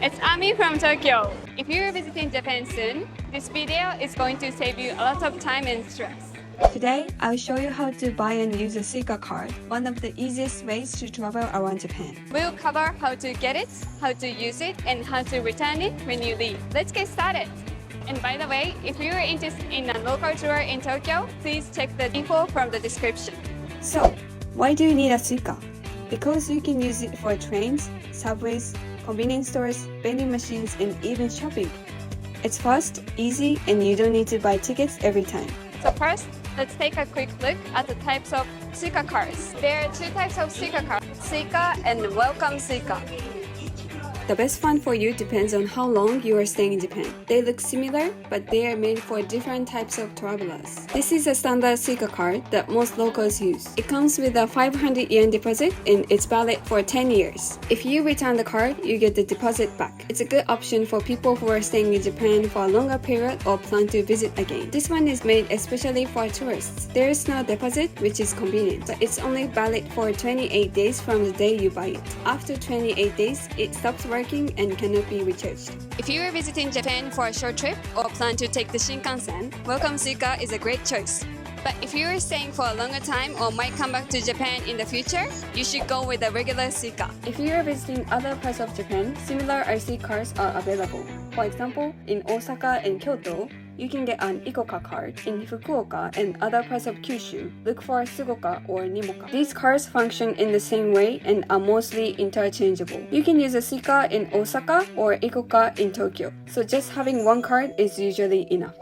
It's Ami from Tokyo. If you're visiting Japan soon, this video is going to save you a lot of time and stress. Today, I'll show you how to buy and use a Suica card, one of the easiest ways to travel around Japan. We'll cover how to get it, how to use it, and how to return it when you leave. Let's get started. And by the way, if you're interested in a local tour in Tokyo, please check the info from the description. So, why do you need a Suica? Because you can use it for trains, subways, convenience stores, vending machines, and even shopping. It's fast, easy, and you don't need to buy tickets every time. So first, let's take a quick look at the types of Suica cards. There are two types of Suica cards, Suica and Welcome Suica. The best fun for you depends on how long you are staying in Japan. They look similar, but they are made for different types of travelers. This is a standard Suica card that most locals use. It comes with a 500 yen deposit and it's valid for 10 years. If you return the card, you get the deposit back. It's a good option for people who are staying in Japan for a longer period or plan to visit again. This one is made especially for tourists. There is no deposit, which is convenient, but it's only valid for 28 days from the day you buy it. After 28 days, it stops working and cannot be recharged. If you are visiting Japan for a short trip or plan to take the Shinkansen, Welcome Suica is a great choice. But if you are staying for a longer time or might come back to Japan in the future, you should go with a regular Suica. If you are visiting other parts of Japan, similar IC cards are available. For example, in Osaka and Kyoto, you can get an Ikoka card. In Fukuoka and other parts of Kyushu, look for Sugoka or Nimoka. These cards function in the same way and are mostly interchangeable. You can use a Suica in Osaka or Ikoka in Tokyo, so just having one card is usually enough.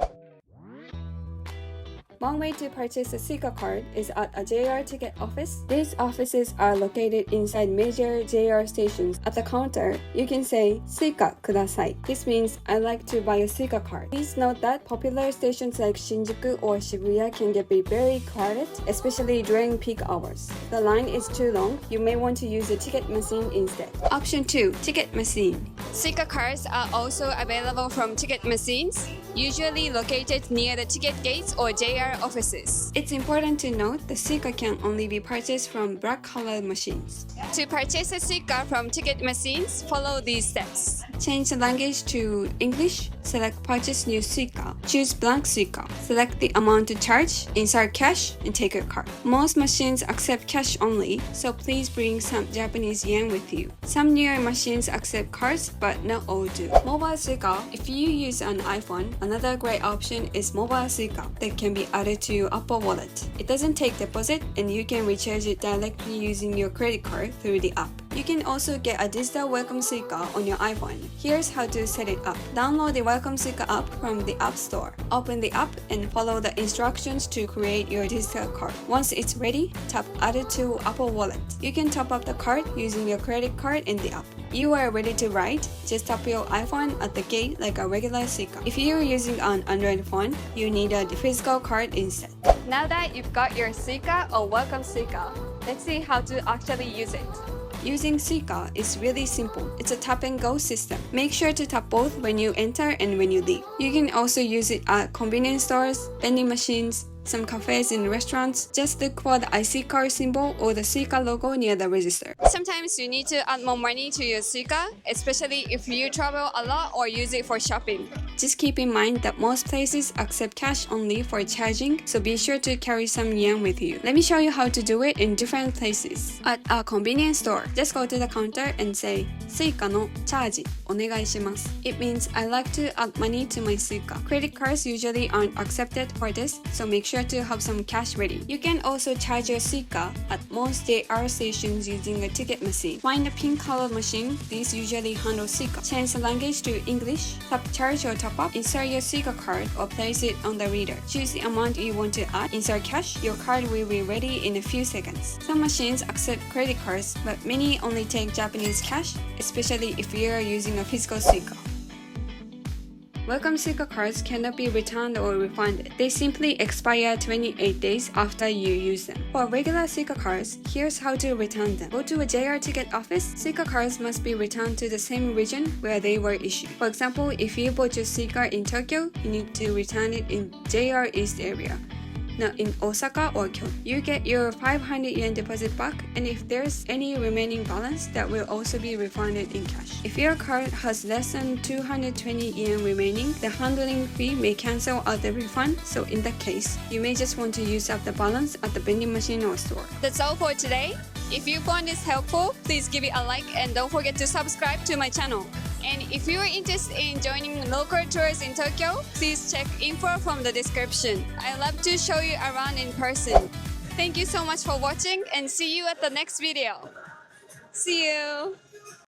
One way to purchase a Suica card is at a JR ticket office. These offices are located inside major JR stations. At the counter, you can say Suica kudasai. This means I like to buy a Suica card. Please note that popular stations like Shinjuku or Shibuya can get very crowded, especially during peak hours. If the line is too long, you may want to use a ticket machine instead. Option 2. Ticket machine. Suica cards are also available from ticket machines, usually located near the ticket gates or JR offices. It's important to note the Suica can only be purchased from black-colored machines. To purchase a Suica from ticket machines, follow these steps. Change the language to English, select Purchase New Suica, choose blank Suica, select the amount to charge, insert cash, and take your card. Most machines accept cash only, so please bring some Japanese yen with you. Some newer machines accept cards, but not all do. Mobile Suica. If you use an iPhone, another great option is Mobile Suica that can be added to your Apple Wallet. It doesn't take deposit and you can recharge it directly using your credit card through the app. You can also get a digital Welcome Suica on your iPhone. Here's how to set it up. Download the Welcome Suica app from the App Store. Open the app and follow the instructions to create your digital card. Once it's ready, tap Add it to Apple Wallet. You can top up the card using your credit card in the app. You are ready to ride? Just tap your iPhone at the gate like a regular Suica. If you are using an Android phone, you need a physical card instead. Now that you've got your Suica or Welcome Suica, let's see how to actually use it. Using Suica is really simple. It's a tap and go system. Make sure to tap both when you enter and when you leave. You can also use it at convenience stores, vending machines, some cafes and restaurants. Just look for the IC card symbol or the Suica logo near the register. Sometimes you need to add more money to your Suica, especially if you travel a lot or use it for shopping. Just keep in mind that most places accept cash only for charging, so be sure to carry some yen with you. Let me show you how to do it in different places. At a convenience store, just go to the counter and say, Suica no charge, onegaishimasu. It means I like to add money to my Suica. Credit cards usually aren't accepted for this, so make sure to have some cash ready. You can also charge your Suica at most JR stations using a ticket machine. Find a pink color machine. These usually handle Suica. Change the language to English. Tap charge or top up. Insert your Suica card or place it on the reader. Choose the amount you want to add. Insert cash. Your card will be ready in a few seconds. Some machines accept credit cards, but many only take Japanese cash, especially if you are using a physical Suica. Welcome Suica cards cannot be returned or refunded. They simply expire 28 days after you use them. For regular Suica cards, here's how to return them. Go to a JR ticket office. Suica cards must be returned to the same region where they were issued. For example, if you bought your Suica in Tokyo, you need to return it in JR East area. Now in Osaka or Kyoto, you get your 500 yen deposit back, and if there's any remaining balance, that will also be refunded in cash. If your card has less than 220 yen remaining, the handling fee may cancel out the refund, so in that case, you may just want to use up the balance at the vending machine or store. That's all for today. If you found this helpful, please give it a like and don't forget to subscribe to my channel. And if you are interested in joining local tours in Tokyo, please check info from the description. I love to show you around in person. Thank you so much for watching and see you at the next video. See you!